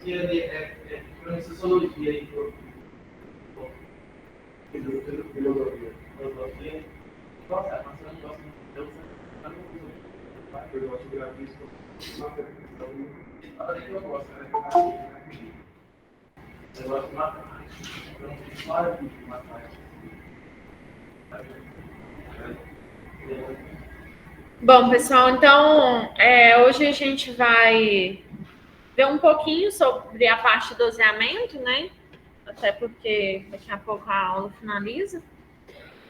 Sociologia e filosofia. Nossa, mas eu não gosto muito. Eu acho gravíssimo. Eu gosto, né? Eu gosto de matemática. Eu não tenho história de matemática. Bom, pessoal, então hoje a gente vai ver um pouquinho sobre a parte de doseamento, né? Até porque daqui a pouco a aula finaliza.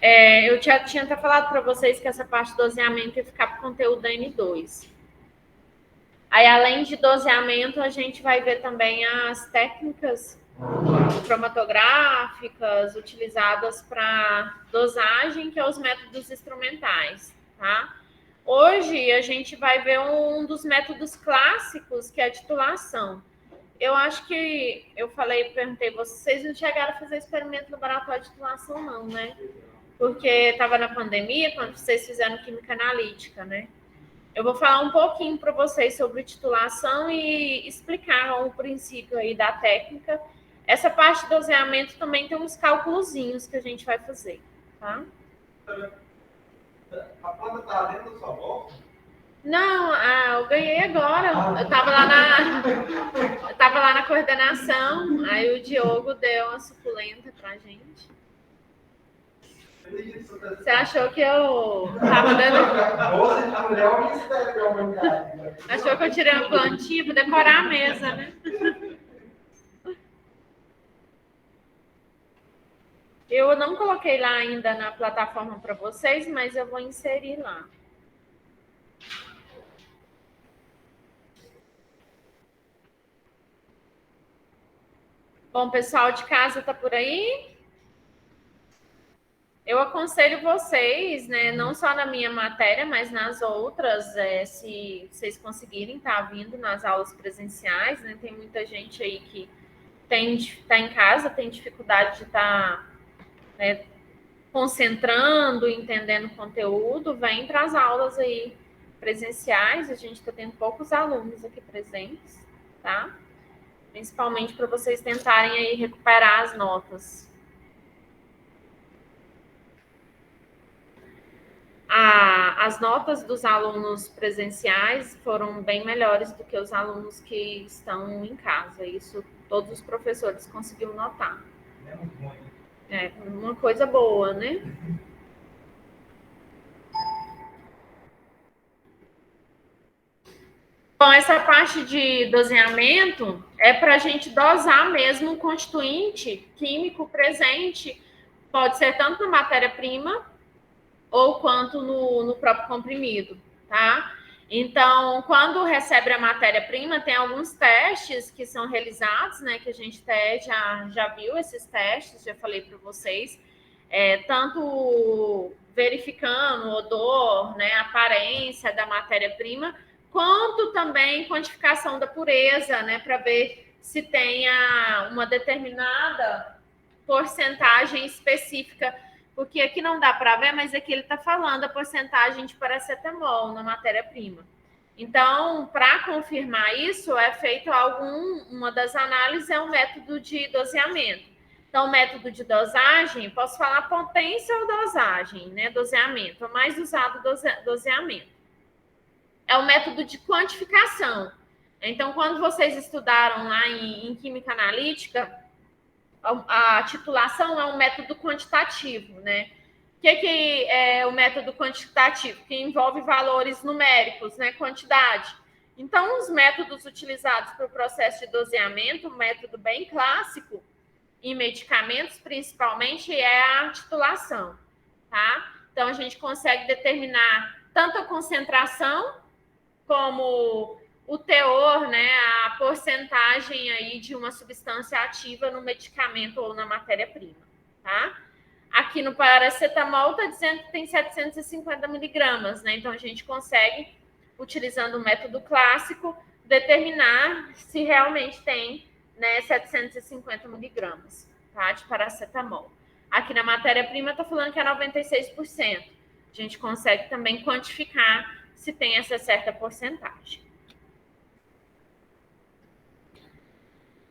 Eu já tinha até falado para vocês que essa parte de doseamento ia ficar para o conteúdo da N2. Aí, além de doseamento, a gente vai ver também as técnicas cromatográficas utilizadas para dosagem, que é os métodos instrumentais, tá? Hoje a gente vai ver um dos métodos clássicos, que é a titulação. Eu acho que eu perguntei, vocês não chegaram a fazer experimento no laboratório de titulação, não, né? Porque estava na pandemia, quando vocês fizeram química analítica, né? Eu vou falar um pouquinho para vocês sobre titulação e explicar o princípio aí da técnica. Essa parte do doseamento também tem uns cálculozinhos que a gente vai fazer, tá? A planta está dentro da sua bolsa? Não, eu ganhei agora. Eu estava lá na coordenação, aí o Diogo deu uma suculenta pra gente. Você achou que eu tava dando... Achou que eu tirei uma plantinha para decorar a mesa, né? Eu não coloquei lá ainda na plataforma para vocês, mas eu vou inserir lá. Bom, pessoal de casa tá por aí? Eu aconselho vocês, né, não só na minha matéria, mas nas outras, se vocês conseguirem estar vindo nas aulas presenciais, né? Tem muita gente aí que está em casa, tem dificuldade de estar concentrando, entendendo o conteúdo, vem para as aulas aí presenciais. A gente está tendo poucos alunos aqui presentes, tá? Principalmente para vocês tentarem aí recuperar as notas. As notas dos alunos presenciais foram bem melhores do que os alunos que estão em casa. Isso todos os professores conseguiram notar. É uma coisa boa, né? Bom, essa parte de doseamento é para a gente dosar mesmo o constituinte químico presente. Pode ser tanto na matéria-prima ou quanto no próprio comprimido, tá? Então, quando recebe a matéria-prima, tem alguns testes que são realizados, né? Que a gente até já viu esses testes, já falei para vocês. Tanto verificando o odor, né, a aparência da matéria-prima, quanto também quantificação da pureza, né, para ver se tenha uma determinada porcentagem específica, porque aqui não dá para ver, mas aqui ele está falando a porcentagem de paracetamol na matéria-prima. Então, para confirmar isso, é feito uma das análises é um método de doseamento. Então, o método de dosagem, posso falar potência ou dosagem, né? Doseamento, é o mais usado doseamento. É o método de quantificação. Então, quando vocês estudaram lá em química analítica, a titulação é um método quantitativo, né? O que é o método quantitativo? Que envolve valores numéricos, né? Quantidade. Então, os métodos utilizados para o processo de doseamento, um método bem clássico, em medicamentos, principalmente, é a titulação, tá? Então, a gente consegue determinar tanto a concentração como o teor, né, a porcentagem aí de uma substância ativa no medicamento ou na matéria-prima, tá? Aqui no paracetamol está dizendo que tem 750 miligramas, né? Então, a gente consegue, utilizando o método clássico, determinar se realmente tem, né, 750 miligramas, tá, de paracetamol. Aqui na matéria-prima está falando que é 96%. A gente consegue também quantificar se tem essa certa porcentagem.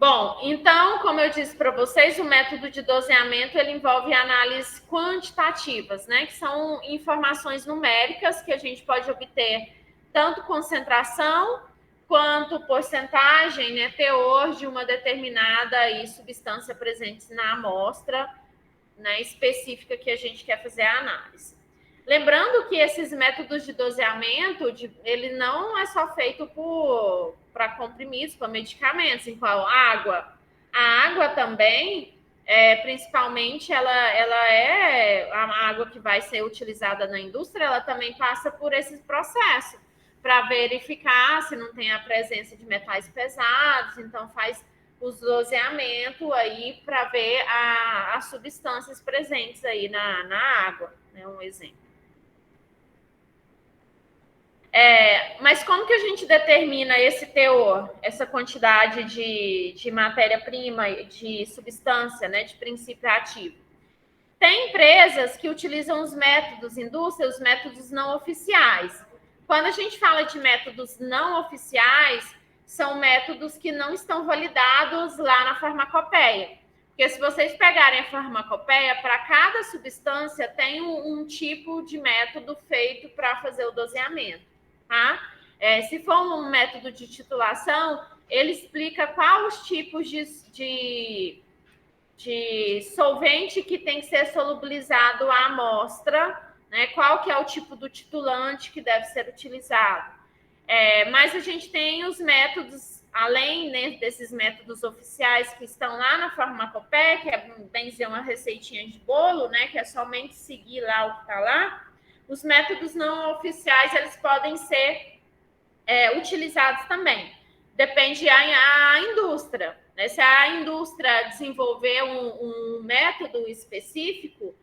Bom, então, como eu disse para vocês, o método de doseamento ele envolve análises quantitativas, né? Que são informações numéricas que a gente pode obter tanto concentração quanto porcentagem, né? Teor de uma determinada substância presente na amostra, né, específica que a gente quer fazer a análise. Lembrando que esses métodos de doseamento, ele não é só feito para comprimidos, para medicamentos, igual água. A água também, principalmente, ela é a água que vai ser utilizada na indústria, ela também passa por esse processo para verificar se não tem a presença de metais pesados, então faz o doseamento aí para ver as substâncias presentes aí na água, né? Um exemplo. Mas como que a gente determina esse teor, essa quantidade de matéria-prima, de substância, né, de princípio ativo? Tem empresas que utilizam os métodos, indústrias, os métodos não oficiais. Quando a gente fala de métodos não oficiais, são métodos que não estão validados lá na farmacopeia. Porque se vocês pegarem a farmacopeia, para cada substância tem um tipo de método feito para fazer o doseamento. Tá? Se for um método de titulação, ele explica quais os tipos de solvente que tem que ser solubilizado à amostra, né? Qual que é o tipo do titulante que deve ser utilizado. Mas a gente tem os métodos, além, né, desses métodos oficiais que estão lá na farmacopeia, que é bem dizer uma receitinha de bolo, né, que é somente seguir lá o que está lá. Os métodos não oficiais, eles podem ser utilizados também. Depende da indústria. Né? Se a indústria desenvolver um método específico,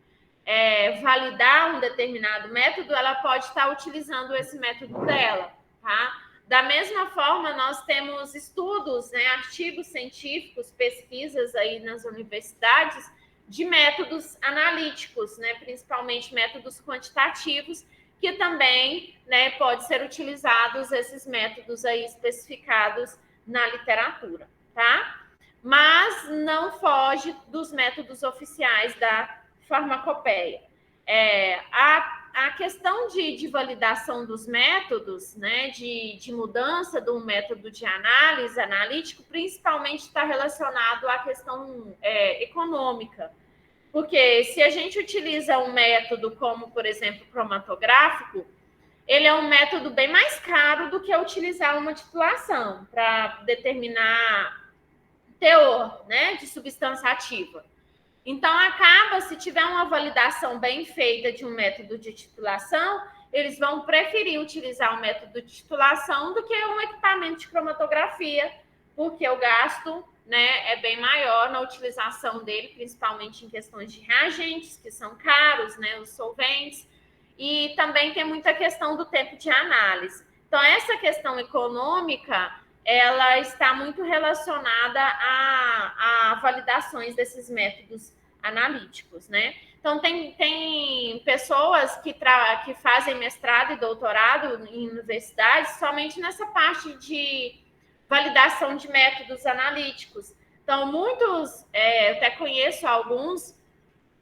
validar um determinado método, ela pode estar utilizando esse método dela. Tá? Da mesma forma, nós temos estudos, né, artigos científicos, pesquisas aí nas universidades, de métodos analíticos, né, principalmente métodos quantitativos, que também, né, pode ser utilizados esses métodos aí especificados na literatura, tá? Mas não foge dos métodos oficiais da farmacopeia. A questão de validação dos métodos, né, de mudança do método de análise analítico, principalmente está relacionado à questão econômica. Porque se a gente utiliza um método como, por exemplo, cromatográfico, ele é um método bem mais caro do que utilizar uma titulação para determinar teor, né, de substância ativa. Então, acaba, se tiver uma validação bem feita de um método de titulação, eles vão preferir utilizar o método de titulação do que um equipamento de cromatografia, porque o gasto, né, é bem maior na utilização dele, principalmente em questões de reagentes, que são caros, né, os solventes, e também tem muita questão do tempo de análise. Então, essa questão econômica, ela está muito relacionada a validações desses métodos analíticos, né? Então, tem pessoas que fazem mestrado e doutorado em universidades somente nessa parte de validação de métodos analíticos. Então, muitos, eu até conheço alguns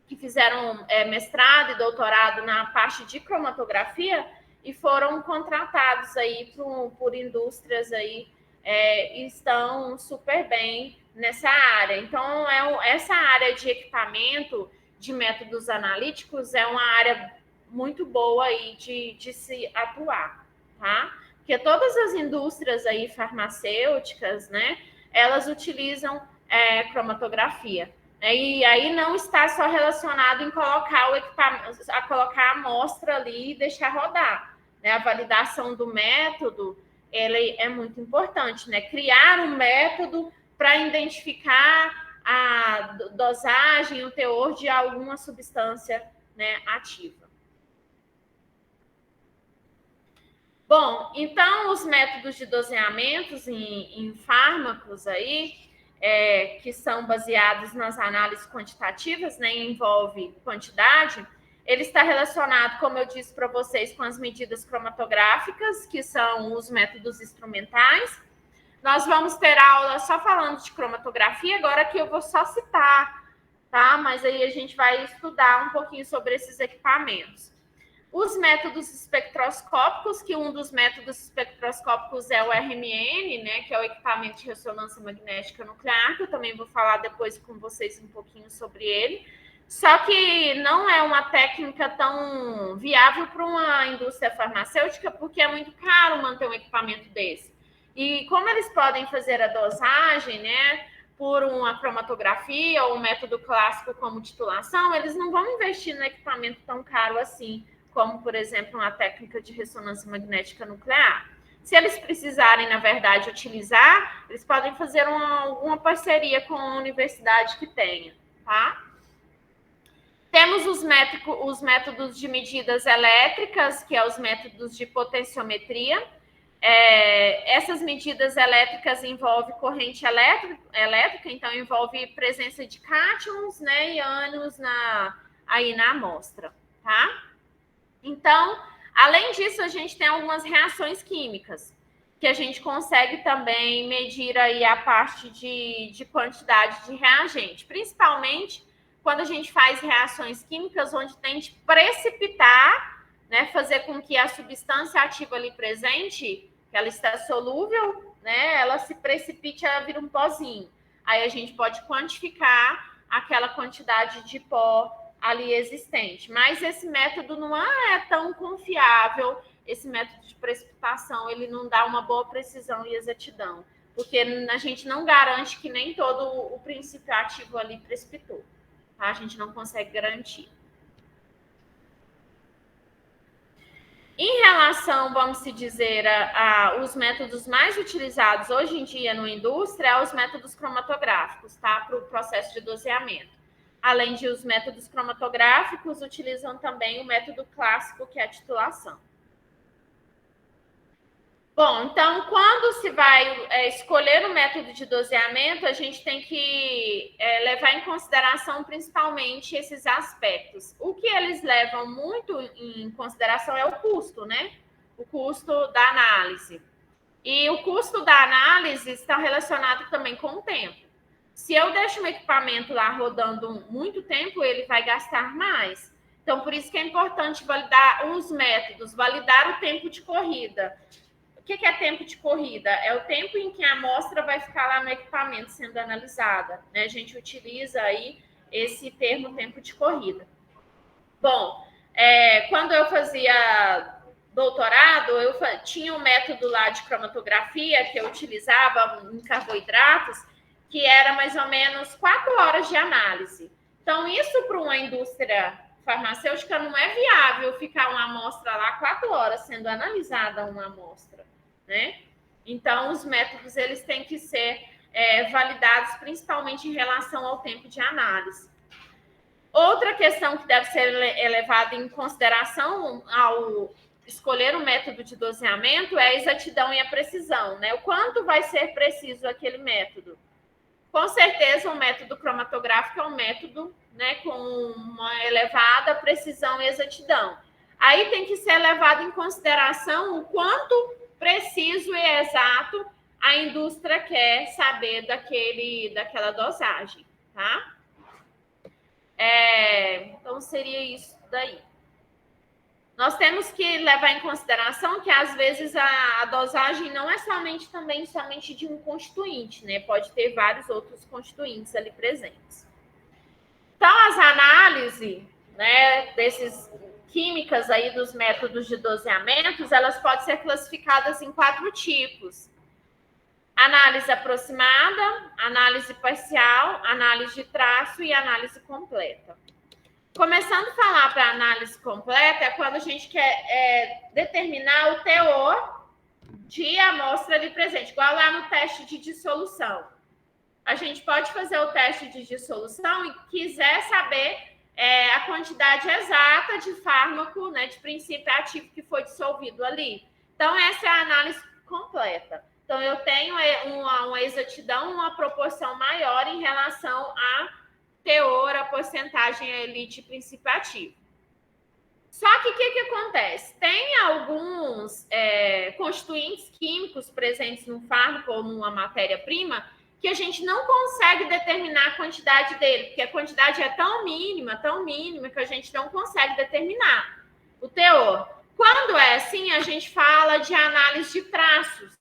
que fizeram mestrado e doutorado na parte de cromatografia e foram contratados aí por indústrias aí, e estão super bem nessa área. Então, essa área de equipamento, de métodos analíticos, é uma área muito boa aí de se atuar, tá? Porque todas as indústrias aí farmacêuticas, né, elas utilizam cromatografia. E aí não está só relacionado em colocar o equipamento, a colocar a amostra ali e deixar rodar. Né? A validação do método, ele é muito importante, né? Criar um método para identificar a dosagem, o teor de alguma substância, né, ativa. Bom, então os métodos de doseamentos em fármacos aí, que são baseados nas análises quantitativas, né, envolve quantidade, ele está relacionado, como eu disse para vocês, com as medidas cromatográficas, que são os métodos instrumentais. Nós vamos ter aula só falando de cromatografia, agora que eu vou só citar, tá? Mas aí a gente vai estudar um pouquinho sobre esses equipamentos. Os métodos espectroscópicos, que um dos métodos espectroscópicos é o RMN, né, que é o equipamento de ressonância magnética nuclear, que eu também vou falar depois com vocês um pouquinho sobre ele. Só que não é uma técnica tão viável para uma indústria farmacêutica, porque é muito caro manter um equipamento desse. E como eles podem fazer a dosagem, né, por uma cromatografia ou um método clássico como titulação, eles não vão investir no equipamento tão caro assim, como, por exemplo, uma técnica de ressonância magnética nuclear. Se eles precisarem, na verdade, utilizar, eles podem fazer uma parceria com a universidade que tenha, tá? Temos os métodos de medidas elétricas, que é os métodos de potenciometria. Essas medidas elétricas envolvem corrente elétrica, então envolve presença de cátions, né, e ânions aí na amostra, tá? Então, além disso, a gente tem algumas reações químicas, que a gente consegue também medir aí a parte de quantidade de reagente, principalmente quando a gente faz reações químicas onde tem de precipitar, né, fazer com que a substância ativa ali presente, que ela está solúvel, né, ela se precipite, ela vira um pozinho. Aí a gente pode quantificar aquela quantidade de pó ali existente. Mas esse método não é tão confiável, esse método de precipitação, ele não dá uma boa precisão e exatidão, porque a gente não garante que nem todo o princípio ativo ali precipitou. A gente não consegue garantir. Em relação, vamos se dizer, os métodos mais utilizados hoje em dia na indústria, os métodos cromatográficos, tá? Para o processo de doseamento. Além de os métodos cromatográficos, utilizam também o método clássico, que é a titulação. Bom, então, quando se vai escolher o método de doseamento, a gente tem que levar em consideração principalmente esses aspectos. O que eles levam muito em consideração é o custo, né? O custo da análise. E o custo da análise está relacionado também com o tempo. Se eu deixo um equipamento lá rodando muito tempo, ele vai gastar mais. Então, por isso que é importante validar os métodos, validar o tempo de corrida. O que é tempo de corrida? É o tempo em que a amostra vai ficar lá no equipamento sendo analisada, né? A gente utiliza aí esse termo tempo de corrida. Bom, quando eu fazia doutorado, eu tinha um método lá de cromatografia que eu utilizava em carboidratos, que era mais ou menos 4 horas de análise. Então, isso para uma indústria farmacêutica não é viável ficar uma amostra lá 4 horas sendo analisada uma amostra, né? Então, os métodos eles têm que ser validados principalmente em relação ao tempo de análise. Outra questão que deve ser levada em consideração ao escolher o método de doseamento é a exatidão e a precisão, né? O quanto vai ser preciso aquele método. Com certeza, o método cromatográfico é um método, né, com uma elevada precisão e exatidão. Aí tem que ser levado em consideração o quanto preciso e exato a indústria quer saber daquela dosagem, tá? Então, seria isso daí. Nós temos que levar em consideração que, às vezes, a dosagem não é somente de um constituinte, né? Pode ter vários outros constituintes ali presentes. Então, as análises, né, desses químicas aí dos métodos de doseamentos, elas podem ser classificadas em 4 tipos. Análise aproximada, análise parcial, análise de traço e análise completa. Começando a falar para análise completa, é quando a gente quer determinar o teor de amostra ali presente, igual lá no teste de dissolução. A gente pode fazer o teste de dissolução e quiser saber a quantidade exata de fármaco, né, de princípio ativo que foi dissolvido ali. Então, essa é a análise completa. Então, eu tenho uma exatidão, uma proporção maior em relação a teor, a porcentagem ali de princípio ativo. Só que o que acontece? Tem alguns constituintes químicos presentes no fármaco ou numa matéria-prima que a gente não consegue determinar a quantidade dele, porque a quantidade é tão mínima que a gente não consegue determinar o teor. Quando é assim, a gente fala de análise de traços.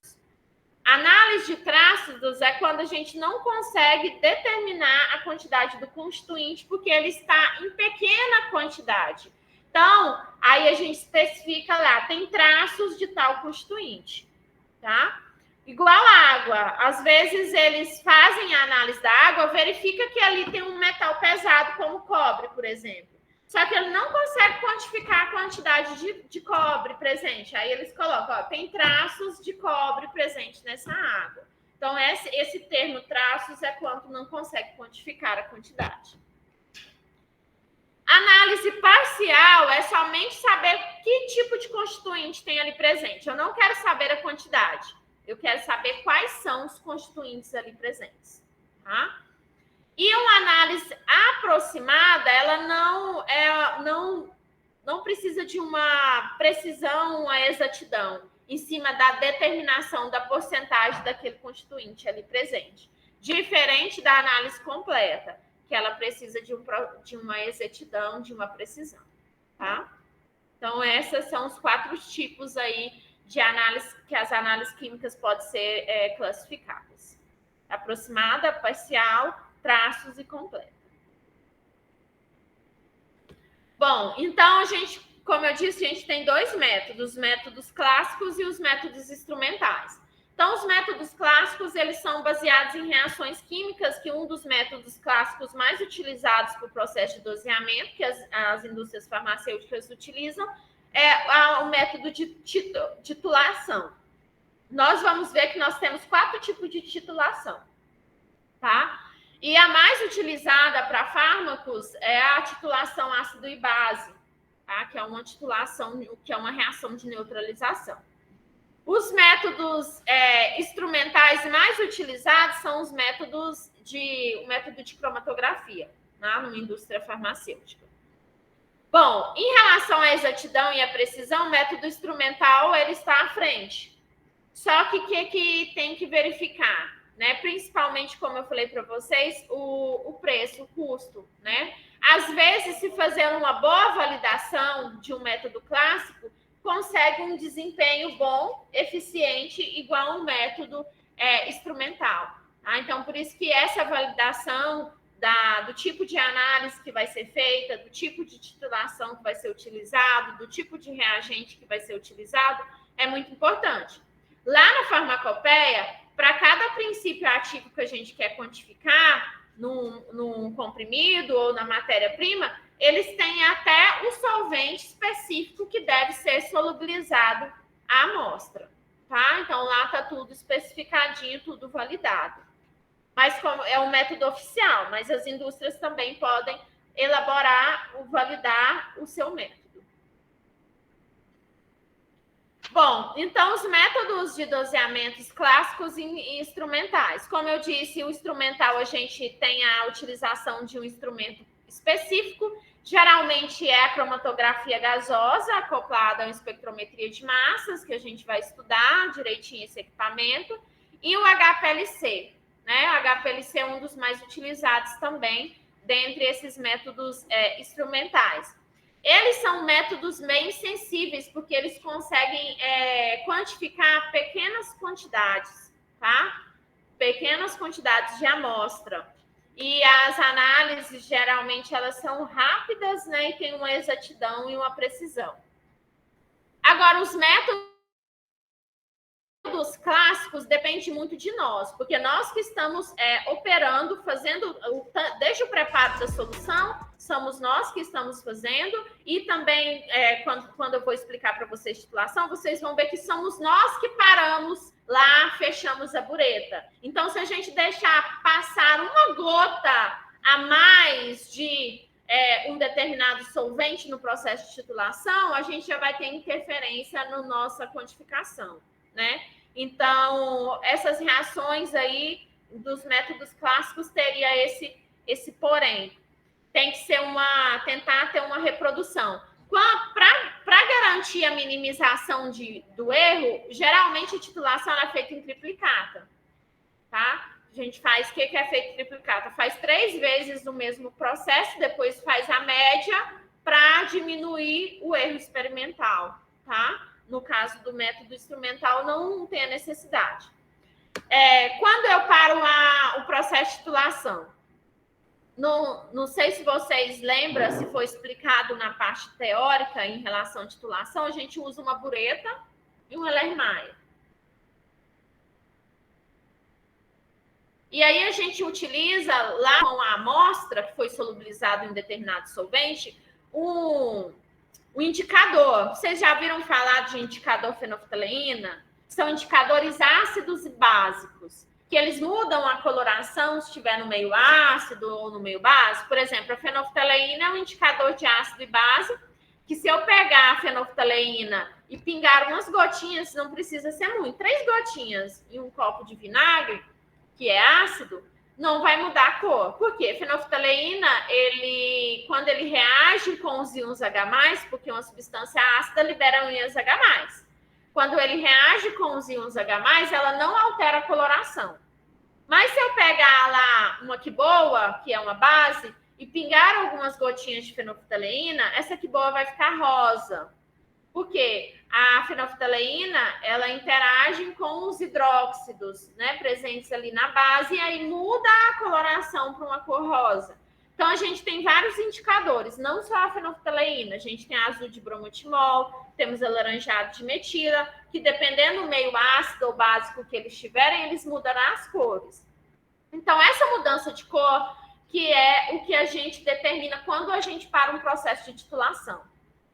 Análise de traços é quando a gente não consegue determinar a quantidade do constituinte, porque ele está em pequena quantidade. Então, aí a gente especifica lá, tem traços de tal constituinte, tá? Igual água. Às vezes eles fazem a análise da água, verifica que ali tem um metal pesado, como cobre, por exemplo. Só que ele não consegue quantificar a quantidade de cobre presente. Aí eles colocam, ó, tem traços de cobre presente nessa água. Então, esse termo traços é quando não consegue quantificar a quantidade. Análise parcial é somente saber que tipo de constituinte tem ali presente. Eu não quero saber a quantidade. Eu quero saber quais são os constituintes ali presentes, tá? E uma análise aproximada, ela não precisa de uma precisão, uma exatidão em cima da determinação da porcentagem daquele constituinte ali presente. Diferente da análise completa, que ela precisa de uma exatidão, de uma precisão, tá? Então, esses são os 4 tipos aí de análise, que as análises químicas podem ser classificadas. Aproximada, parcial, traços e completa. Bom, então como eu disse, a gente tem 2 métodos, os métodos clássicos e os métodos instrumentais. Então, os métodos clássicos, eles são baseados em reações químicas, que um dos métodos clássicos mais utilizados para o processo de doseamento, que as indústrias farmacêuticas utilizam, é o método de titulação. Nós vamos ver que nós temos 4 tipos de titulação, tá? E a mais utilizada para fármacos é a titulação ácido e base, tá? Que é uma titulação, que é uma reação de neutralização. Os métodos instrumentais mais utilizados são o método de cromatografia, tá? Numa indústria farmacêutica. Bom, em relação à exatidão e à precisão, o método instrumental ele está à frente. Só que o que tem que verificar? Né? Principalmente, como eu falei para vocês, o preço, o custo, né? Às vezes, se fazer uma boa validação de um método clássico, consegue um desempenho bom, eficiente, igual a um método instrumental. Tá? Então, por isso que essa validação do tipo de análise que vai ser feita, do tipo de titulação que vai ser utilizado, do tipo de reagente que vai ser utilizado, é muito importante. Lá na farmacopeia, para cada princípio ativo que a gente quer quantificar num comprimido ou na matéria-prima, eles têm até o solvente específico que deve ser solubilizado à amostra, tá? Então, lá está tudo especificadinho, tudo validado. Mas como é um método oficial, mas as indústrias também podem elaborar, validar o seu método. Bom, então os métodos de doseamentos clássicos e instrumentais. Como eu disse, o instrumental a gente tem a utilização de um instrumento específico, geralmente é a cromatografia gasosa acoplada à espectrometria de massas, que a gente vai estudar direitinho esse equipamento, e o HPLC, né? O HPLC é um dos mais utilizados também dentre esses métodos instrumentais. Eles são métodos bem sensíveis, porque eles conseguem quantificar pequenas quantidades, tá? Pequenas quantidades de amostra. E as análises, geralmente, elas são rápidas, né? E tem uma exatidão e uma precisão. Agora, os métodos clássicos depende muito de nós, porque nós que estamos operando, fazendo desde o preparo da solução, somos nós que estamos fazendo, e também quando eu vou explicar para vocês a titulação, vocês vão ver que somos nós que paramos lá, fechamos a bureta. Então, se a gente deixar passar uma gota a mais de um determinado solvente no processo de titulação, a gente já vai ter interferência na nossa quantificação, né? Então, essas reações aí dos métodos clássicos teria esse porém. Tem que ser tentar ter uma reprodução. Para garantir a minimização do erro, geralmente a titulação é feita em triplicata, tá? A gente faz, o que é feito em triplicata? Faz 3 vezes o mesmo processo, depois faz a média para diminuir o erro experimental, tá? No caso do método instrumental, não tem a necessidade. Quando eu paro o processo de titulação, não sei se vocês lembram, se foi explicado na parte teórica em relação à titulação, a gente usa uma bureta e um Erlenmeyer. E aí a gente utiliza lá com a amostra que foi solubilizada em determinado solvente, um indicador. Vocês já viram falar de indicador fenolftaleína? São indicadores ácidos e básicos, que eles mudam a coloração se estiver no meio ácido ou no meio base. Por exemplo, a fenolftaleína é um indicador de ácido e base, que se eu pegar a fenolftaleína e pingar umas gotinhas, não precisa ser muito, 3 gotinhas em um copo de vinagre, que é ácido, não vai mudar a cor. Por quê? Fenolftaleína, quando ele reage com os íons H+, porque uma substância ácida libera íons H+. Quando ele reage com os íons H+, ela não altera a coloração. Mas se eu pegar lá uma quiboa, que é uma base, e pingar algumas gotinhas de fenolftaleína, essa quiboa vai ficar rosa. Por quê? A fenolftaleína, ela interage com os hidróxidos, né, presentes ali na base, e aí muda a coloração para uma cor rosa. Então, a gente tem vários indicadores, não só a fenolftaleína, a gente tem azul de bromotimol, temos alaranjado de metila, que dependendo do meio ácido ou básico que eles tiverem, eles mudarão as cores. Então, essa mudança de cor, que é o que a gente determina quando a gente para um processo de titulação.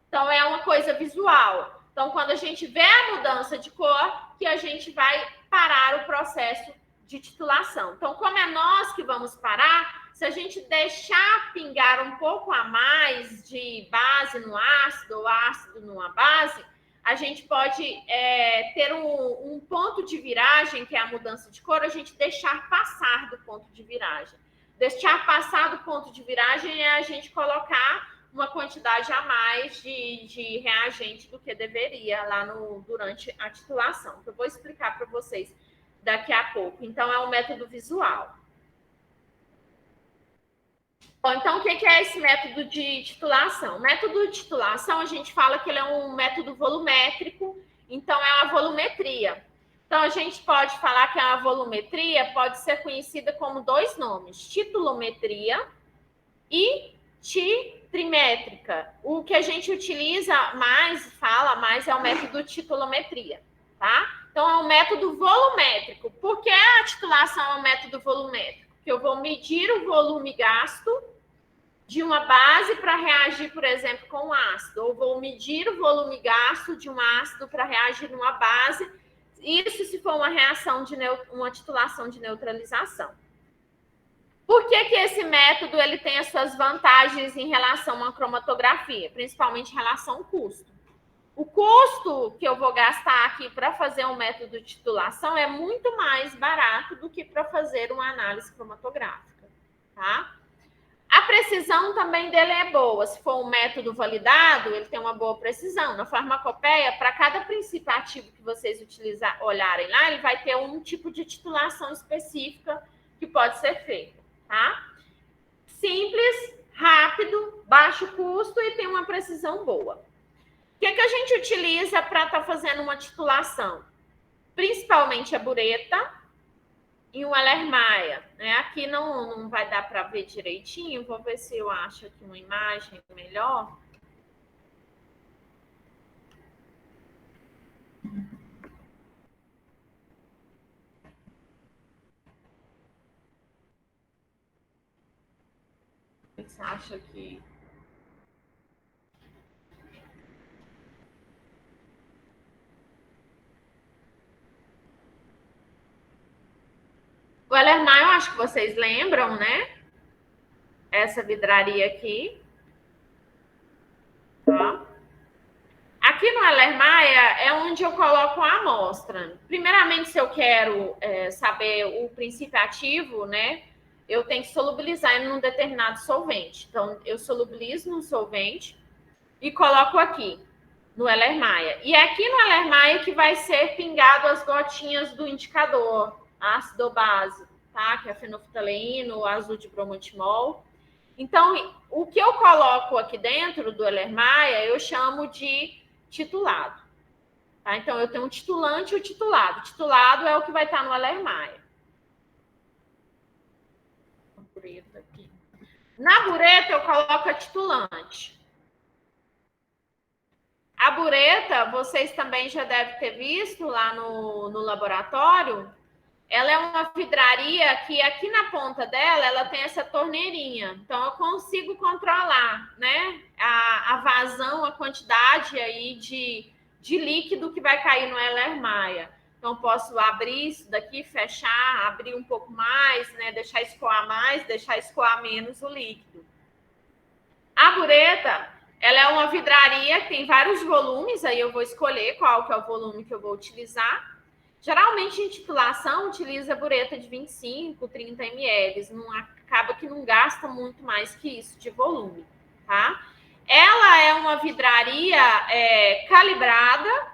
Então, é uma coisa visual. Então, quando a gente vê a mudança de cor, que a gente vai parar o processo de titulação. Então, como é nós que vamos parar, se a gente deixar pingar um pouco a mais de base no ácido ou ácido numa base, a gente pode ter um ponto de viragem, que é a mudança de cor, a gente deixar passar do ponto de viragem. Deixar passar do ponto de viragem é a gente colocar uma quantidade a mais de reagente do que deveria lá durante a titulação, que eu vou explicar para vocês daqui a pouco. Então, é um método visual. Bom, então, o que é esse método de titulação? O método de titulação, a gente fala que ele é um método volumétrico, então é uma volumetria. Então, a gente pode falar que a volumetria pode ser conhecida como 2 nomes, titulometria e titrimétrica. O que a gente utiliza fala mais, é o método titulometria, tá? Então, é um método volumétrico. Por que a titulação é um método volumétrico? Porque eu vou medir o volume gasto de uma base para reagir, por exemplo, com um ácido. Ou vou medir o volume gasto de um ácido para reagir numa base. Isso se for uma reação uma titulação de neutralização. Por que esse método ele tem as suas vantagens em relação à cromatografia? Principalmente em relação ao custo. O custo que eu vou gastar aqui para fazer um método de titulação é muito mais barato do que para fazer uma análise cromatográfica, tá? A precisão também dele é boa. Se for um método validado, ele tem uma boa precisão. Na farmacopeia, para cada princípio ativo que vocês olharem lá, ele vai ter um tipo de titulação específica que pode ser feita, tá? Simples, rápido, baixo custo e tem uma precisão boa. O que a gente utiliza para estar fazendo uma titulação? Principalmente a bureta e o Erlenmeyer, né? Aqui não vai dar para ver direitinho, vou ver se eu acho aqui uma imagem melhor. Você acha que... O Erlenmeyer, eu acho que vocês lembram, né? Essa vidraria aqui. Tá? Aqui no Erlenmeyer é onde eu coloco a amostra. Primeiramente, se eu quero saber o princípio ativo, né? Eu tenho que solubilizar em um determinado solvente. Então, eu solubilizo no solvente e coloco aqui no Erlenmeyer. E é aqui no Erlenmeyer que vai ser pingado as gotinhas do indicador, ácido base, tá? Que é fenolftaleína, o azul de bromotimol. Então, o que eu coloco aqui dentro do Erlenmeyer, eu chamo de titulado. Tá? Então, eu tenho um titulante e o titulado. O titulado é o que vai estar no Erlenmeyer. Na bureta, eu coloco a titulante. A bureta, vocês também já devem ter visto lá no laboratório. Ela é uma vidraria que aqui na ponta dela, ela tem essa torneirinha. Então, eu consigo controlar, né, a vazão, a quantidade aí de líquido que vai cair no Erlenmeyer. Então, posso abrir isso daqui, fechar, abrir um pouco mais, né, deixar escoar mais, deixar escoar menos o líquido. A bureta, ela é uma vidraria que tem vários volumes, aí eu vou escolher qual que é o volume que eu vou utilizar. Geralmente, em titulação, utiliza bureta de 25, 30 ml. Acaba que não gasta muito mais que isso de volume, tá? Ela é uma vidraria calibrada,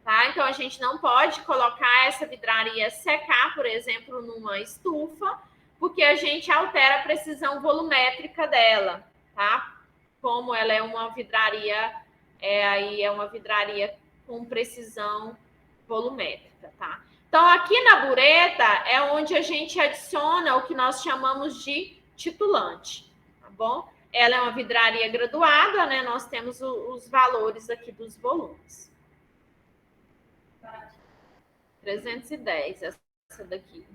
tá? Então, a gente não pode colocar essa vidraria secar, por exemplo, numa estufa, porque a gente altera a precisão volumétrica dela, tá? Como ela é uma vidraria, é uma vidraria com precisão volumétrica, tá? Então, aqui na bureta é onde a gente adiciona o que nós chamamos de titulante, tá bom? Ela é uma vidraria graduada, né? Nós temos os valores aqui dos volumes. 310, essa daqui.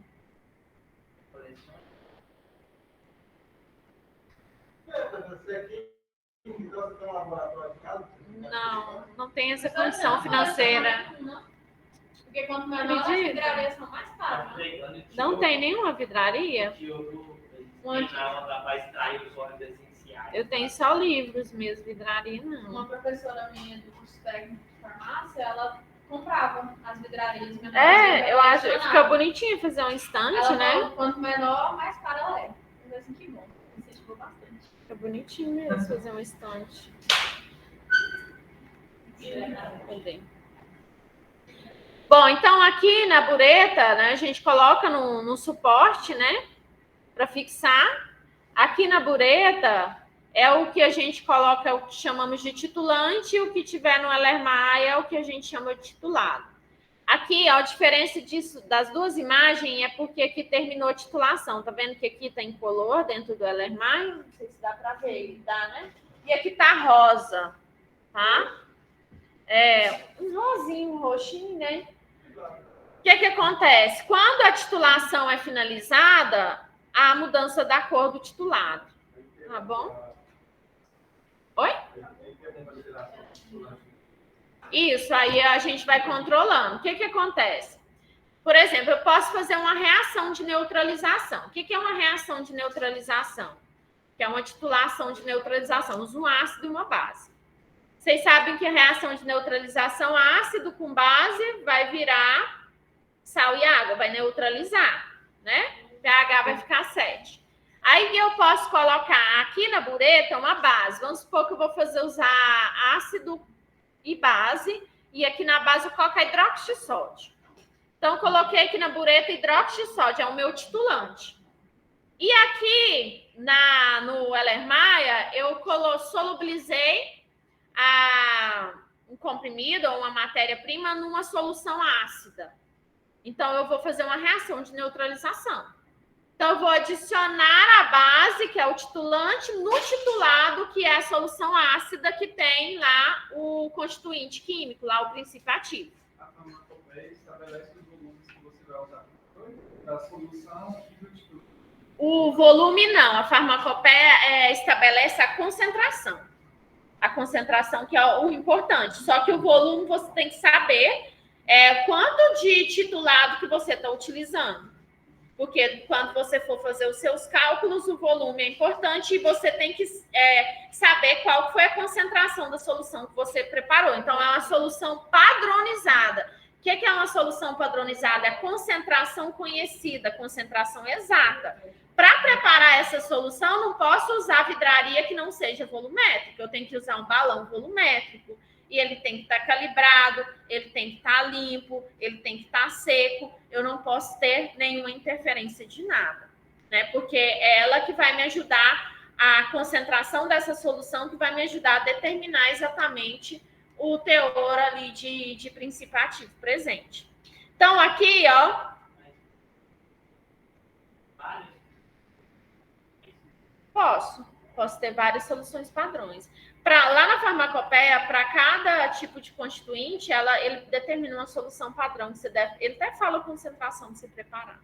Não tem essa condição financeira. Porque quanto menor as vidrarias são mais caras. Não tem nenhuma vidraria? Eu tenho só livros mesmo, vidraria não. Uma professora minha do curso técnico de farmácia, ela comprava as vidrarias menores. Eu acho que fica bonitinho fazer um estante, ela né? falou, quanto menor, mais cara ela é. Eu assim, que bom. Me incentivou bastante. Fica bonitinho mesmo fazer um estante. Bom, então aqui na bureta, né, a gente coloca no suporte, né, para fixar. Aqui na bureta é o que a gente coloca, é o que chamamos de titulante, e o que tiver no Erlenmeyer é o que a gente chama de titulado. Aqui, ó, a diferença disso, das duas imagens é porque aqui terminou a titulação. Tá vendo que aqui tá incolor dentro do Erlenmeyer? Não sei se dá para ver, dá, né? E aqui tá rosa, tá? Um rosinho, um roxinho, né? O que acontece? Quando a titulação é finalizada, há a mudança da cor do titulado. Tá bom? Oi? Isso, aí a gente vai controlando. O que acontece? Por exemplo, eu posso fazer uma reação de neutralização. O que é uma reação de neutralização? Que é uma titulação de neutralização. Usa um ácido e uma base. Vocês sabem que a reação de neutralização, ácido com base, vai virar sal e água, vai neutralizar, né? O pH vai ficar 7. Aí eu posso colocar aqui na bureta uma base. Vamos supor que eu vou usar ácido e base, e aqui na base eu coloco hidróxido de sódio. Então, eu coloquei aqui na bureta hidróxido de sódio, é o meu titulante. E aqui no Erlenmeyer, eu solubilizei um comprimido ou uma matéria-prima numa solução ácida. Então, eu vou fazer uma reação de neutralização. Então, eu vou adicionar a base, que é o titulante, no titulado, que é a solução ácida que tem lá o constituinte químico, lá o princípio ativo. A farmacopeia estabelece os volumes que você vai usar da solução e do titulante. O volume não, a farmacopeia estabelece a concentração. A concentração que é o importante. Só que o volume você tem que saber quanto de titulado que você está utilizando. Porque quando você for fazer os seus cálculos, o volume é importante e você tem que saber qual foi a concentração da solução que você preparou. Então, é uma solução padronizada. O que é uma solução padronizada? É a concentração conhecida, a concentração exata. Para preparar usar essa solução, não posso usar vidraria que não seja volumétrica. Eu tenho que usar um balão volumétrico. E ele tem que estar calibrado, ele tem que estar limpo, ele tem que estar seco. Eu não posso ter nenhuma interferência de nada, né? Porque é ela que vai me ajudar, a concentração dessa solução que vai me ajudar a determinar exatamente o teor ali de princípio ativo presente. Então, aqui, ó. Posso ter várias soluções padrões. Lá na farmacopeia, para cada tipo de constituinte, ele determina uma solução padrão que você deve. Ele até fala a concentração de se preparar.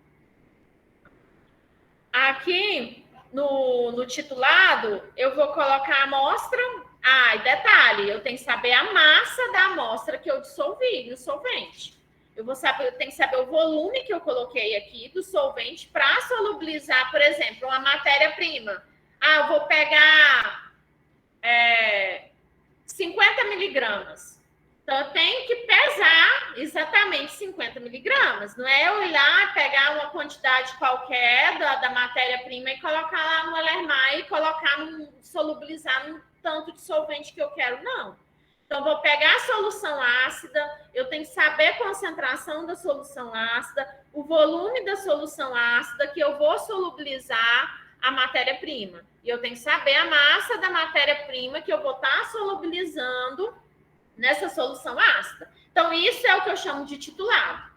Aqui no titulado, eu vou colocar a amostra. E detalhe, eu tenho que saber a massa da amostra que eu dissolvi no solvente. Eu tenho que saber o volume que eu coloquei aqui do solvente para solubilizar, por exemplo, uma matéria-prima. Eu vou pegar 50 miligramas. Então, eu tenho que pesar exatamente 50 miligramas. Não é eu ir lá, pegar uma quantidade qualquer da matéria-prima e colocar lá no Erlenmeyer e solubilizar num tanto de solvente que eu quero, não. Então, vou pegar a solução ácida, eu tenho que saber a concentração da solução ácida, o volume da solução ácida que eu vou solubilizar a matéria-prima. E eu tenho que saber a massa da matéria-prima que eu vou estar solubilizando nessa solução ácida. Então, isso é o que eu chamo de titulado.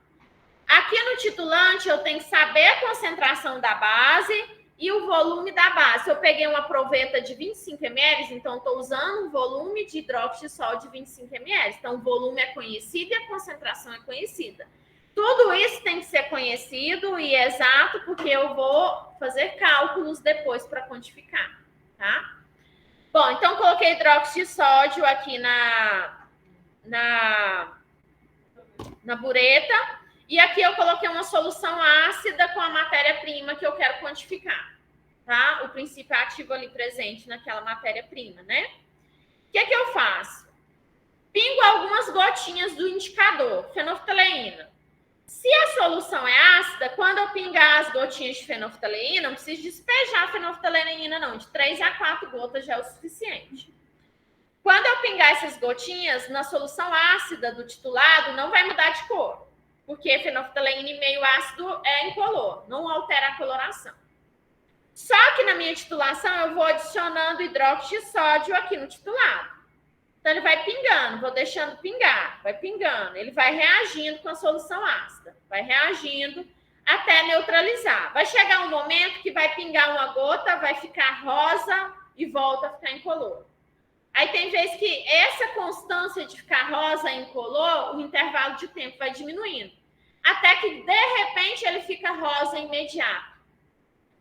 Aqui no titulante, eu tenho que saber a concentração da base e o volume da base. Se eu peguei uma proveta de 25 ml, então estou usando um volume de hidróxido de sol de 25 ml. Então, o volume é conhecido e a concentração é conhecida. Tudo isso tem que ser conhecido e exato, porque eu vou fazer cálculos depois para quantificar, tá? Bom, então coloquei hidróxido de sódio aqui na bureta, e aqui eu coloquei uma solução ácida com a matéria-prima que eu quero quantificar, tá? O princípio ativo ali presente naquela matéria-prima, né? O que é que eu faço? Pingo algumas gotinhas do indicador, fenolftaleína. Se a solução é ácida, quando eu pingar as gotinhas de fenolftaleína, não preciso despejar a fenolftaleína, não. De 3 a 4 gotas já é o suficiente. Quando eu pingar essas gotinhas na solução ácida do titulado, não vai mudar de cor, porque fenolftaleína em meio ácido é incolor, não altera a coloração. Só que na minha titulação, eu vou adicionando hidróxido de sódio aqui no titulado. Então, ele vai pingando, vou deixando pingar, vai pingando. Ele vai reagindo com a solução ácida, vai reagindo até neutralizar. Vai chegar um momento que vai pingar uma gota, vai ficar rosa e volta a ficar incolor. Aí tem vezes que essa constância de ficar rosa e incolor, o intervalo de tempo vai diminuindo. Até que, de repente, ele fica rosa imediato.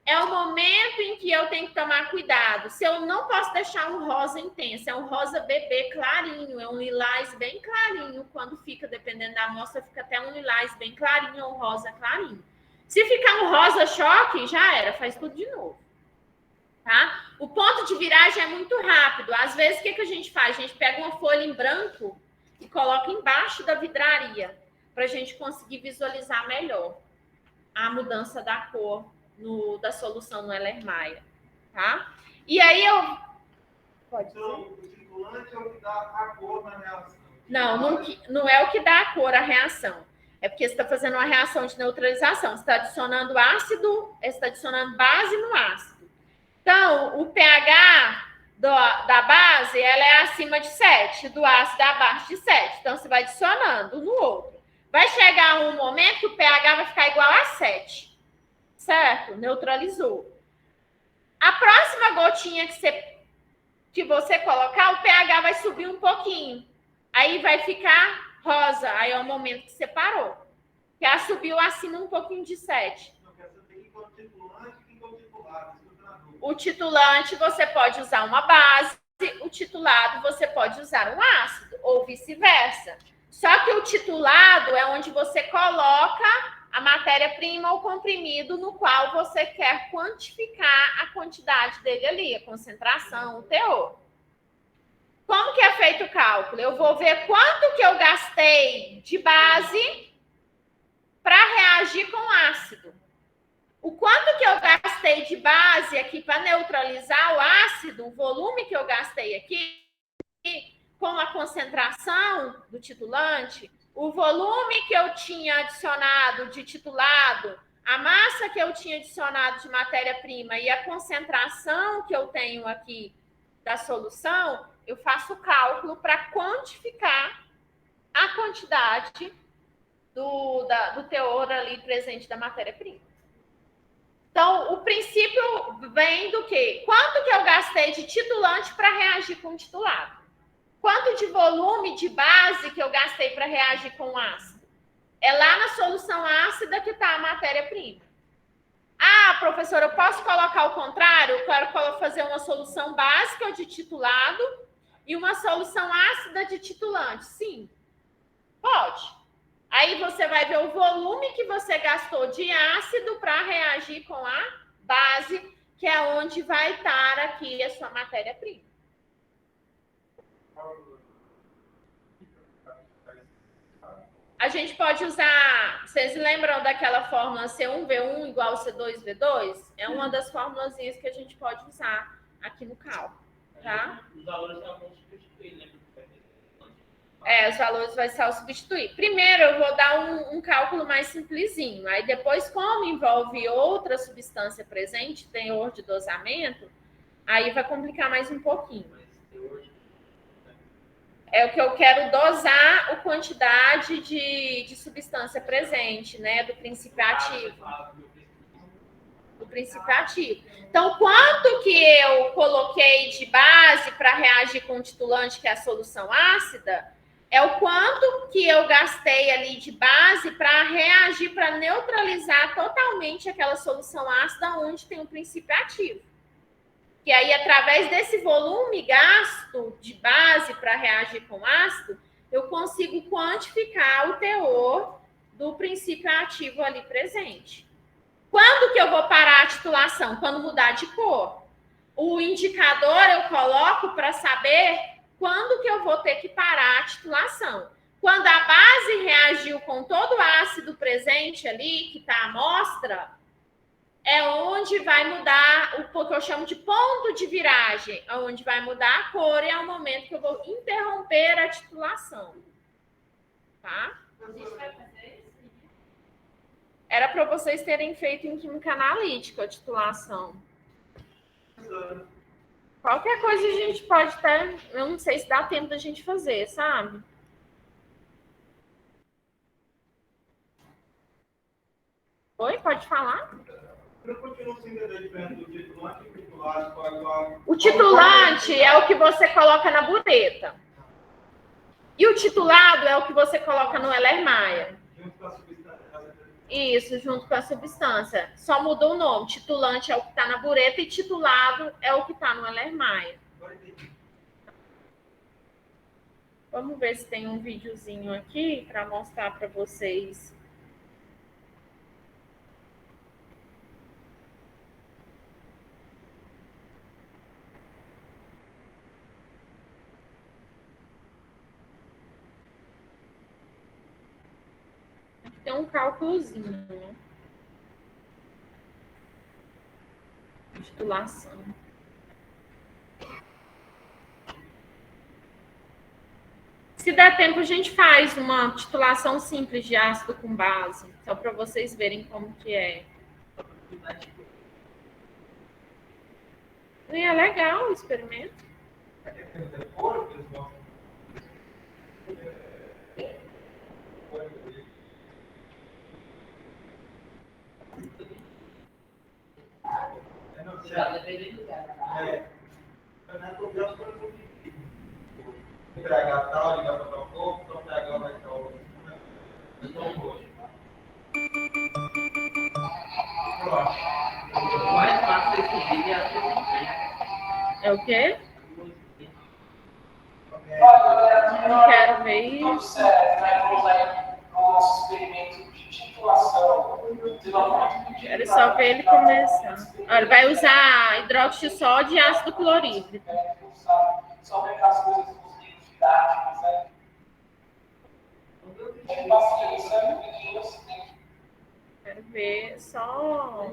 É o momento em que eu tenho que tomar cuidado. Se eu não posso deixar um rosa intenso, é um rosa bebê clarinho, é um lilás bem clarinho. Quando fica, dependendo da amostra, fica até um lilás bem clarinho ou um rosa clarinho. Se ficar um rosa choque, já era, faz tudo de novo. Tá? O ponto de viragem é muito rápido. Às vezes, o que a gente faz? A gente pega uma folha em branco e coloca embaixo da vidraria para a gente conseguir visualizar melhor a mudança da cor da solução no Erlenmeyer, tá? E aí eu... Pode dizer. Então, o titulante é o que dá a cor na reação. Não é o que dá a cor à reação. É porque você está fazendo uma reação de neutralização. Você está adicionando ácido, você está adicionando base no ácido. Então, o pH da base, ela é acima de 7, do ácido é abaixo de 7. Então, você vai adicionando um no outro. Vai chegar um momento que o pH vai ficar igual a 7. Certo? Neutralizou. A próxima gotinha que você colocar, o pH vai subir um pouquinho. Aí vai ficar rosa. Aí é o momento que você parou. Que ela subiu acima um pouquinho de 7. Não, quer saber quem é o titulante e quem é o titulado. O titulante você pode usar uma base, o titulado você pode usar um ácido, ou vice-versa. Só que o titulado é onde você coloca a matéria-prima ou comprimido no qual você quer quantificar a quantidade dele ali, a concentração, o teor. Como que é feito o cálculo? Eu vou ver quanto que eu gastei de base para reagir com ácido. O quanto que eu gastei gastei de base aqui para neutralizar o ácido, o volume que eu gastei aqui, com a concentração do titulante, o volume que eu tinha adicionado de titulado, a massa que eu tinha adicionado de matéria-prima e a concentração que eu tenho aqui da solução, eu faço o cálculo para quantificar a quantidade do teor ali presente da matéria-prima. Então, o princípio vem do quê? Quanto que eu gastei de titulante para reagir com o titulado? Quanto de volume de base que eu gastei para reagir com o ácido? É lá na solução ácida que está a matéria-prima. Ah, professora, eu posso colocar o contrário? Eu quero fazer uma solução básica de titulado e uma solução ácida de titulante. Sim, pode. Aí você vai ver o volume que você gastou de ácido para reagir com a base, que é onde vai estar aqui a sua matéria-prima. A gente pode usar... Vocês lembram daquela fórmula C1V1 igual C2V2? É uma das formulazinhas que a gente pode usar aqui no cálculo, tá? Os valores já vão substituir, né? Os valores vai ser ao substituir. Primeiro, eu vou dar um cálculo mais simplesinho. Aí, depois, como envolve outra substância presente, teor de dosamento, aí vai complicar mais um pouquinho. É o que eu quero dosar a quantidade de substância presente, né? Do princípio ativo. Do princípio ativo. Então, quanto que eu coloquei de base para reagir com o titulante, que é a solução ácida, é o quanto que eu gastei ali de base para reagir, para neutralizar totalmente aquela solução ácida onde tem um princípio ativo. Que aí, através desse volume gasto de base para reagir com ácido, eu consigo quantificar o teor do princípio ativo ali presente. Quando que eu vou parar a titulação? Quando mudar de cor. O indicador eu coloco para saber quando que eu vou ter que parar a titulação. Quando a base reagiu com todo o ácido presente ali, que está a amostra, é onde vai mudar o que eu chamo de ponto de viragem, onde vai mudar a cor e é o momento que eu vou interromper a titulação. Tá? A gente vai fazer isso? Era para vocês terem feito em química analítica a titulação. Qualquer coisa a gente pode ter, eu não sei se dá tempo da gente fazer, sabe? Oi, pode falar? Eu continuo sem entender a diferença do titulante e titulado. O titulante é o que você coloca na bureta. E o titulado é o que você coloca no Erlenmeyer. Junto com a substância. Isso, junto com a substância. Só mudou o nome. Titulante é o que está na bureta e titulado é o que está no Erlenmeyer. Vamos ver se tem um videozinho aqui para mostrar para vocês. Tem um cálculozinho, né? Titulação. Se der tempo, a gente faz uma titulação simples de ácido com base, só para vocês verem como que é. E é legal o experimento. Entregar tal, ligar para tal corpo, então pegar vai estar o. O mais fácil desse vídeo é a sua. É o quê? Não quero ver isso. O nosso experimento de titulação. Quero só ver ele começar. Olha, vai usar hidróxido de sódio e ácido clorídrico. Só ver as coisas dos livros didáticos, né? Tem bastante, Quero ver só.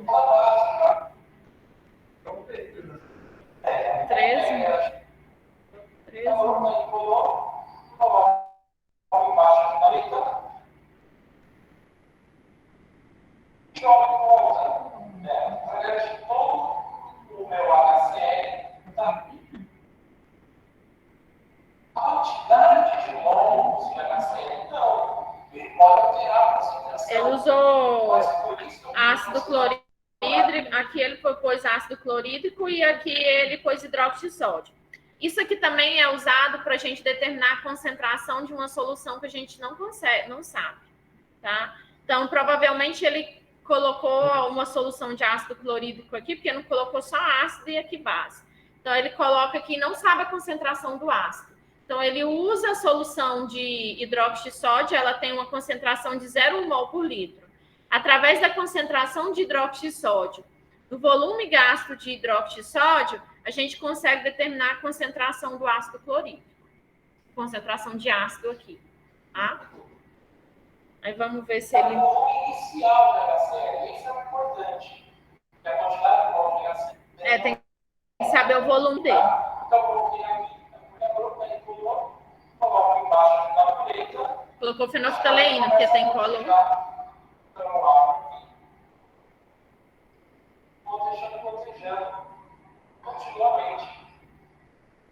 aqui ele pôs ácido clorídrico e aqui ele pôs hidróxido de sódio. Isso aqui também é usado para a gente determinar a concentração de uma solução que a gente não consegue, não sabe, tá? Então, provavelmente ele colocou uma solução de ácido clorídrico aqui, porque não colocou só ácido e aqui base. Então, ele coloca aqui e não sabe a concentração do ácido. Então, ele usa a solução de hidróxido de sódio, ela tem uma concentração de 0,1 mol por litro. Através da concentração de hidróxido de sódio, do volume gasto de hidróxido de sódio, a gente consegue determinar a concentração do ácido clorídrico. Concentração de ácido aqui, tá? Aí vamos ver se ele... O volume inicial da HCl, isso é importante. Que é a quantidade de volume de HCl. tem que saber o volume dele. Então, eu coloquei aqui, eu coloco embaixo da colheita. Colocou fenolftaleína, porque tem colo. Vou deixando cotejando continuamente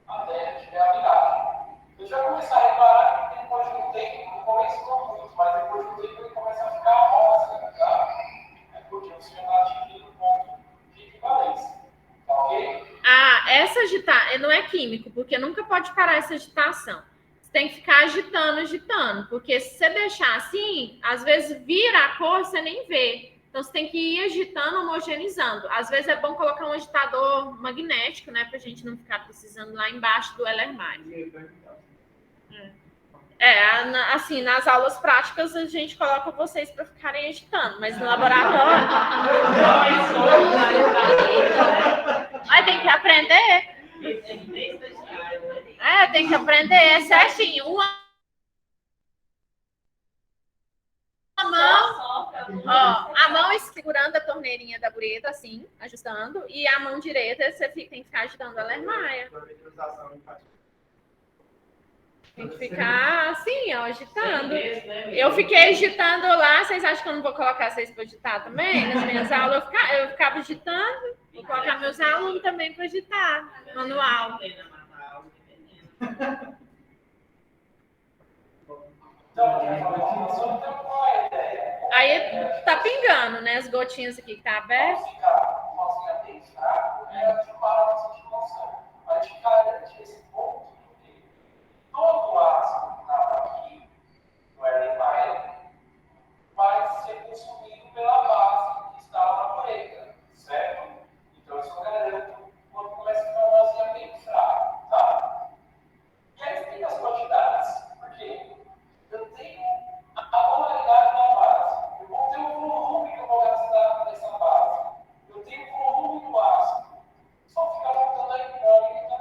até tiver a viragem. Eu já comecei a reparar que depois de um tempo, no começo não muito, mas depois de um tempo ele começa a ficar rosa, tá? É porque você já está atingindo o ponto de equivalência, tá ok? Essa agitação não é químico, porque nunca pode parar essa agitação. Você tem que ficar agitando, porque se você deixar assim, às vezes vira a cor, você nem vê. Então, você tem que ir agitando, homogeneizando. Às vezes é bom colocar um agitador magnético, né? Pra gente não ficar precisando lá embaixo do Ellermine. Assim, nas aulas práticas a gente coloca vocês para ficarem agitando, mas no laboratório... Aí tem que aprender. Tem que aprender certinho. Uma mão, a mão segurando a torneirinha da bureta, assim, ajustando, e a mão direita você tem que ficar agitando a lermaia. Tem que ficar assim, ó, agitando. Eu fiquei agitando lá, vocês acham que eu não vou colocar vocês para agitar também? Nas minhas aulas eu ficava agitando, vou colocar meus alunos também para agitar, manual. Aí tá pingando, né? As gotinhas aqui que tá aberto. Todo o ácido que estava aqui no Erlenmeyer vai ser consumido pela base que estava na moleca, certo? Então, isso é quando começa a ficar uma rosinha bem fraca, tá? E aí tem as quantidades, porque eu tenho a polaridade da base, eu vou ter o volume que eu vou gastar nessa base, eu tenho o volume do ácido, só fica faltando a incógnita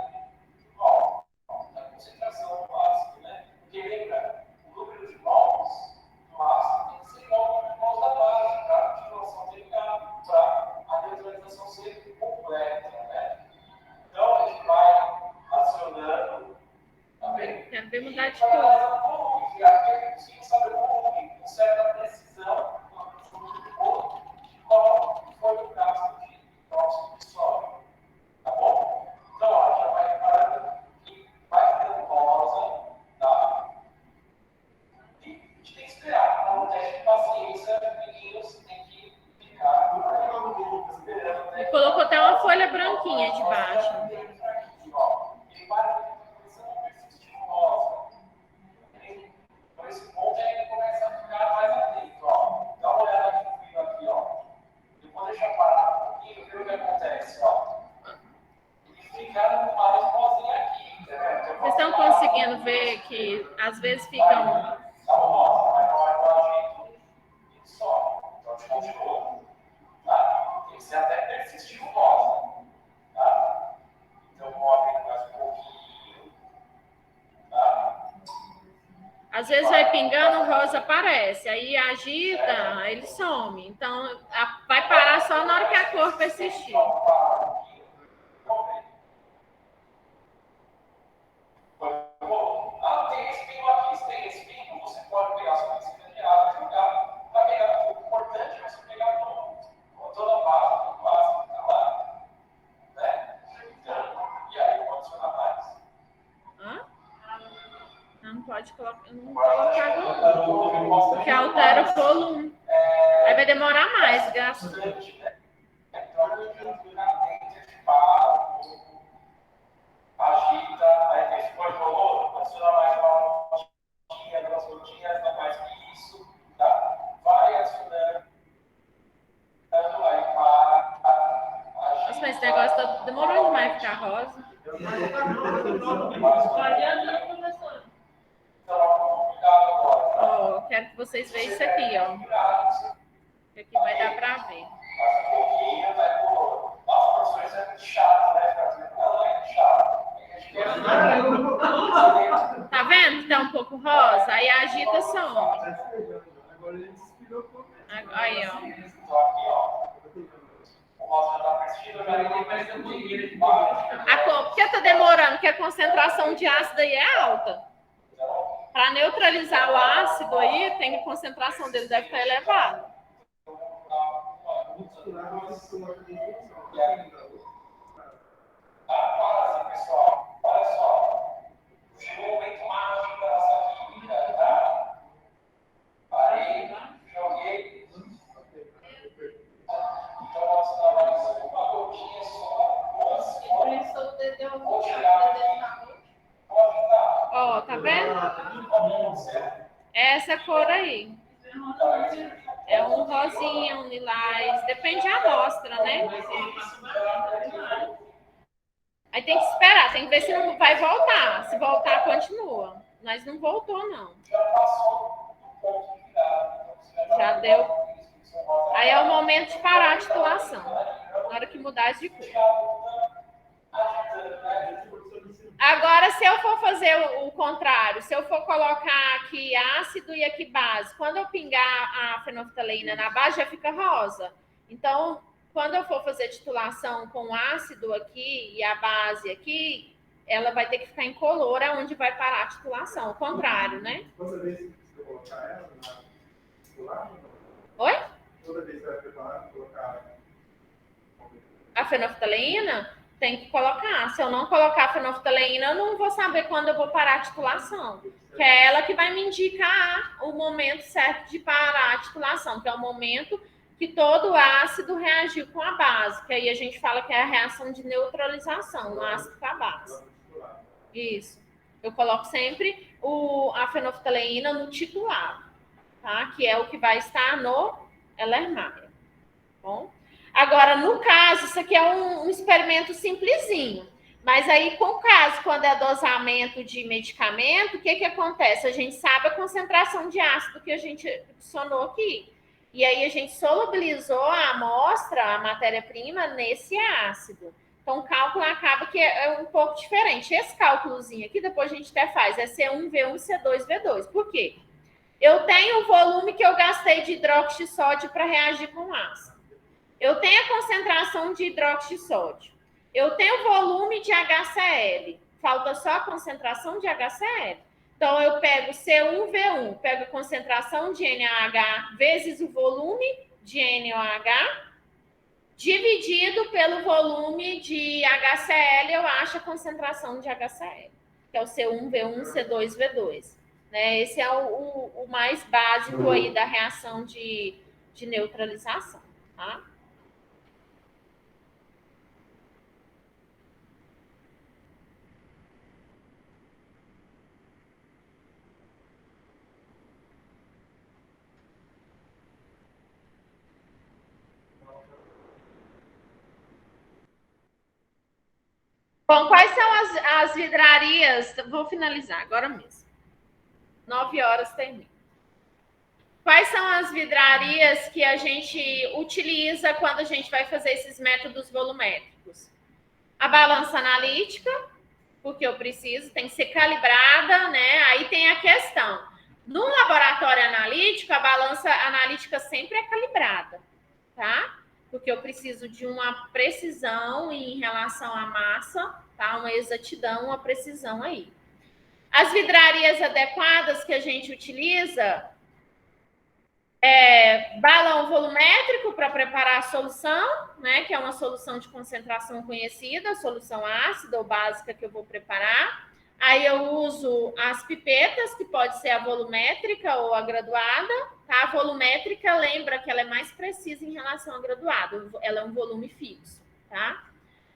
da concentração do ácido, né? Porque lembra, o número de mols do ácido tem que ser igual ao número de mols da base, para a titulação ter para a neutralização ser completa, né? Então, a gente vai acionando. Quero ver mudar de cor. cor. É possível saber o volume com certa precisão, uma precisão de cor, de qual foi o gasto de hidróxido de sódio. Tá bom? Então, ó, já vai reparando que vai ficando rosa, tá? E a gente tem que esperar. Para um teste de paciência, meninos, tem que ficar esperando. E colocou até uma folha branquinha de baixo. Ele vai começando a persistir rosa. Então, esse ponto aí ele começa a ficar mais atento, ó. Dá uma olhada aqui no fio aqui, ó. Eu vou deixar parar um pouquinho, ver o que acontece, ó. Ele fica mais rosinha aqui, entendeu? Vocês estão conseguindo ver que às vezes ficam... Tá rosa, mas não é igual a gente e só. Então, a gente continua, tá? Tem que ser até persistir o rosa, tá? Então, vou abrir mais um pouquinho, tá? Às vezes vai pingando, o rosa aparece. Aí agita, ele some. Então, vai parar só na hora que a cor persistir. Tem esse pingo aqui, tem esse pingo, você pode pegar sua piscina de água e jogar. Vai pegar, o importante é você pegar toda a base, todo o ácido que está lá. Né? E aí, pode adicionar mais. Não pode colocar, não colocar volume, porque altera o volume. Aí vai demorar mais, gasta. Então, mas esse negócio demorou demais pra ficar rosa. professora. Ó, quero que vocês vejam isso aqui, ó. Que aqui vai dar pra ver. Tá vendo que tá um pouco rosa? Aí agita some. Agora ele inspirou um pouco. Aí, ó. A cor, por que tá demorando? Porque a concentração de ácido aí é alta. Para neutralizar o ácido aí, tem a concentração dele deve estar elevada. Pessoal, olha só. Chegou o momento mágico da nossa química, tá? Parei, joguei. Então, nós trabalhamos uma gotinha só. Vou tirar aqui. Pode dar. Ó, tá vendo? Essa cor aí. É um rosinha, um lilás. Depende da amostra, né? Aí tem que esperar, tem que ver se não vai voltar. Se voltar, continua. Mas não voltou, não. Já deu. Aí é o momento de parar a titulação. Na hora que mudar de cor. Agora, se eu for fazer o contrário, se eu for colocar aqui ácido e aqui base, quando eu pingar a fenolftaleína na base, já fica rosa. Então, quando eu for fazer titulação com ácido aqui e a base aqui, ela vai ter que ficar incolor, onde vai parar a titulação. O contrário, né? Toda vez que você colocar ela na titular? Oi? Toda vez que você vai preparar, colocar A fenolftaleína? Tem que colocar. Se eu não colocar a fenolftaleína, eu não vou saber quando eu vou parar a titulação. Que é ela que vai me indicar o momento certo de parar a titulação, que é o momento que todo o ácido reagiu com a base. Que aí a gente fala que é a reação de neutralização, o ácido com a base. Isso. Eu coloco sempre a fenolftaleína no titular, tá? Que é o que vai estar no Erlenmeyer. Bom? Agora, no caso, isso aqui é um experimento simplesinho. Mas aí, com o caso, quando é dosamento de medicamento, o que acontece? A gente sabe a concentração de ácido que a gente adicionou aqui. E aí, a gente solubilizou a amostra, a matéria-prima, nesse ácido. Então, o cálculo acaba que é um pouco diferente. Esse cálculozinho aqui, depois a gente até faz, é C1V1, C2V2. Por quê? Eu tenho o volume que eu gastei de hidróxido de sódio para reagir com ácido. Eu tenho a concentração de hidróxido de sódio. Eu tenho o volume de HCl. Falta só a concentração de HCl. Então, eu pego C1V1, pego a concentração de NaOH vezes o volume de NaOH, dividido pelo volume de HCl, eu acho a concentração de HCl, que é o C1V1, C2V2. Né? Esse é o mais básico aí da reação de neutralização. Tá? Bom, quais são as vidrarias? Vou finalizar agora mesmo. 9 horas termina. Quais são as vidrarias que a gente utiliza quando a gente vai fazer esses métodos volumétricos? A balança analítica, porque eu preciso, tem que ser calibrada, né? Aí tem a questão. No laboratório analítico, a balança analítica sempre é calibrada, tá? Porque eu preciso de uma precisão em relação à massa, tá? Uma exatidão, uma precisão aí. As vidrarias adequadas que a gente utiliza balão volumétrico para preparar a solução, né? Que é uma solução de concentração conhecida, a solução ácida ou básica que eu vou preparar. Aí eu uso as pipetas, que pode ser a volumétrica ou a graduada. Tá? A volumétrica, lembra que ela é mais precisa em relação à graduada. Ela é um volume fixo. Tá?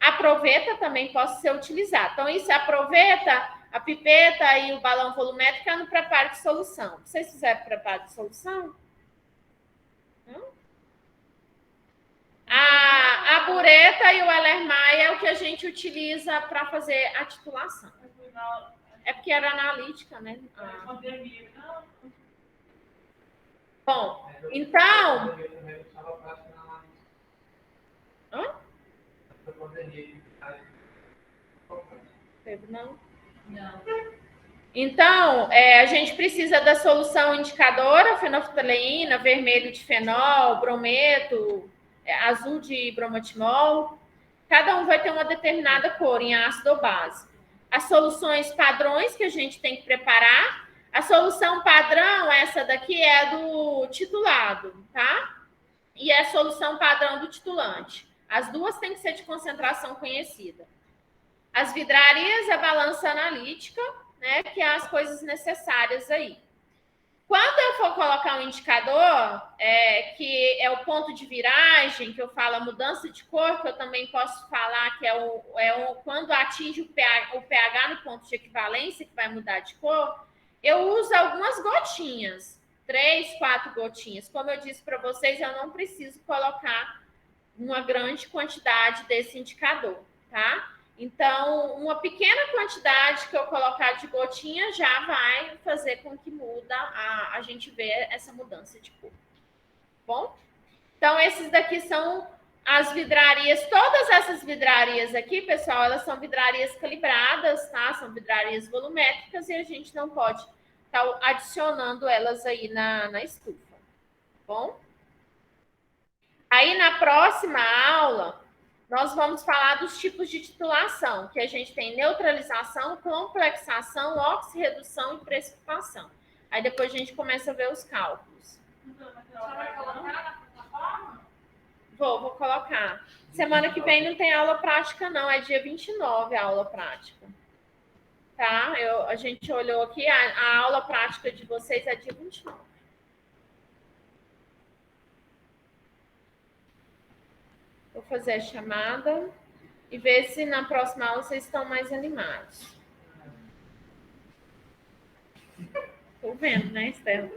A proveta também pode ser utilizada. Então, isso aproveta a pipeta e o balão volumétrico no preparo de solução. Vocês fizeram preparo de solução? Não? A bureta e o Erlenmeyer é o que a gente utiliza para fazer a titulação. É porque era analítica, né? Bom, então... Hã? Não? Não. Então, a gente precisa da solução indicadora, fenolftaleína, vermelho de fenol, brometo, azul de bromotimol. Cada um vai ter uma determinada cor em ácido ou base. As soluções padrões que a gente tem que preparar. A solução padrão, essa daqui, é do titulado, tá? E é a solução padrão do titulante. As duas têm que ser de concentração conhecida. As vidrarias, a balança analítica, né, que é as coisas necessárias aí. Quando eu for colocar um indicador, que é o ponto de viragem, que eu falo a mudança de cor, que eu também posso falar que quando atinge o pH no ponto de equivalência, que vai mudar de cor, eu uso algumas gotinhas, 3, 4 gotinhas. Como eu disse para vocês, eu não preciso colocar uma grande quantidade desse indicador, tá? Então, uma pequena quantidade que eu colocar de gotinha já vai fazer com que muda a gente ver essa mudança de cor. Bom? Então, esses daqui são as vidrarias. Todas essas vidrarias aqui, pessoal, elas são vidrarias calibradas, tá? São vidrarias volumétricas e a gente não pode estar adicionando elas aí na estufa. Bom? Aí, na próxima aula, nós vamos falar dos tipos de titulação, que a gente tem neutralização, complexação, oxirredução e precipitação. Aí depois a gente começa a ver os cálculos. Você vai colocar na forma? Vou colocar. Semana que vem não tem aula prática, não. É dia 29 a aula prática. Tá? A gente olhou aqui, a aula prática de vocês é dia 29. Vou fazer a chamada e ver se na próxima aula vocês estão mais animados. Tô vendo, né, Estela?